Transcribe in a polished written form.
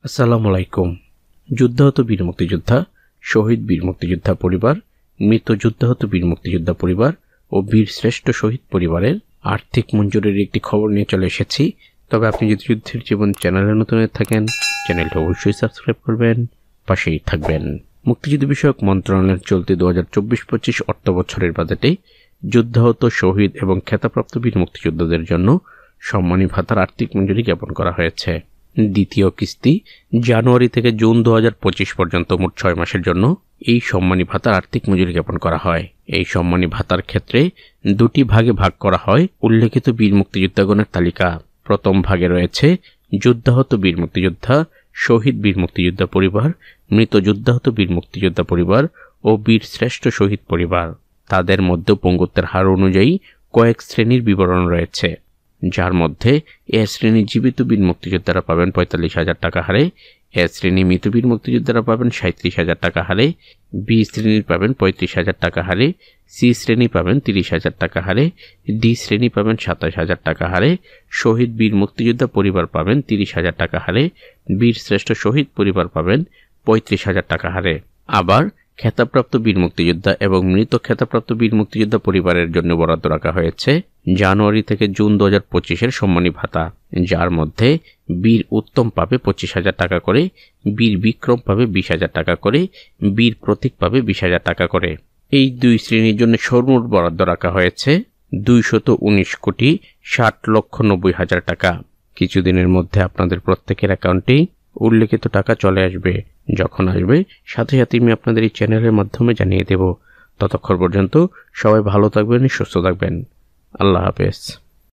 আসসালামু আলাইকুম। যুদ্ধাহত বীর মুক্তিযোদ্ধা, শহীদ বীর মুক্তিযোদ্ধা পরিবার, মৃত যুদ্ধাহত বীর মুক্তিযোদ্ধা পরিবার ও বীর শ্রেষ্ঠ শহীদ পরিবারের আর্থিক মঞ্জুরির একটি খবর নিয়ে চলে এসেছি। তবে আপনি যদি যুদ্ধের জীবন চ্যানেলে নতুন হয়ে থাকেন, চ্যানেলটা অবশ্যই সাবস্ক্রাইব করবেন, পাশেই থাকবেন। মুক্তিযুদ্ধ বিষয়ক মন্ত্রণালয়ের চলতি 2024-25 অর্থ বছরের বাজেটে যুদ্ধাহত, শহীদ এবং খেতাপ্রাপ্ত বীর মুক্তিযোদ্ধাদের জন্য সম্মানী ভাতার আর্থিক মঞ্জুরি জ্ঞাপন করা হয়েছে। দ্বিতীয় কিস্তি জানুয়ারি থেকে জুন 2025 পর্যন্ত মোট 6 মাসের জন্য এই সম্মানী ভাতার আর্থিক মঞ্জুরি জ্ঞাপন করা হয়। এই সম্মানী ভাতার ক্ষেত্রে দুটি ভাগে ভাগ করা হয় উল্লেখিত বীর মুক্তিযোদ্ধাগণের তালিকা। প্রথম ভাগে রয়েছে যুদ্ধাহত বীর মুক্তিযোদ্ধা, শহীদ বীর মুক্তিযোদ্ধা পরিবার, মৃত যুদ্ধাহত বীর মুক্তিযোদ্ধা পরিবার ও বীর শ্রেষ্ঠ শহীদ পরিবার। তাদের মধ্যে পঙ্গুত্বের হার অনুযায়ী কয়েক শ্রেণীর বিবরণ রয়েছে, যার মধ্যে এ শ্রেণীর জীবিত বীর মুক্তিযোদ্ধারা পাবেন 45,000 টাকা হারে, এ শ্রেণী মৃত বীর মুক্তিযোদ্ধারা পাবেন 37,000 টাকা হারে, বি শ্রেণীর পাবেন 35,000 টাকা হারে, সি শ্রেণী পাবেন 30,000 টাকা হারে, ডি শ্রেণী পাবেন 27,000 টাকা হারে, শহীদ বীর মুক্তিযোদ্ধা পরিবার পাবেন 30,000 টাকা হারে, বীর শ্রেষ্ঠ শহীদ পরিবার পাবেন 35,000 টাকা হারে। আবার খেতাপ্রাপ্ত বীর মুক্তিযোদ্ধা এবং মৃত খেতাপ্রাপ্ত বীর মুক্তিযোদ্ধা পরিবারের জন্য বরাদ্দ রাখা হয়েছে জানুয়ারি থেকে জুন 2025-এর সম্মানী ভাতা, যার মধ্যে বীর উত্তম পাবে 25,000 টাকা করে, বীর বিক্রম পাবে 20,000 টাকা করে, বীর প্রতীক পাবে 20,000 টাকা করে। এই দুই শ্রেণীর জন্য সর্বমোট বরাদ্দ রাখা হয়েছে 219,60,90,000 টাকা। কিছুদিনের মধ্যে আপনাদের প্রত্যেকের অ্যাকাউন্টেই উল্লেখিত টাকা চলে আসবে। যখন আসবে সাথে সাথে আমি আপনাদের এই চ্যানেলের মাধ্যমে জানিয়ে দেব। ততক্ষণ পর্যন্ত সবাই ভালো থাকবেন, সুস্থ থাকবেন। আল্লাহ হাফেজ।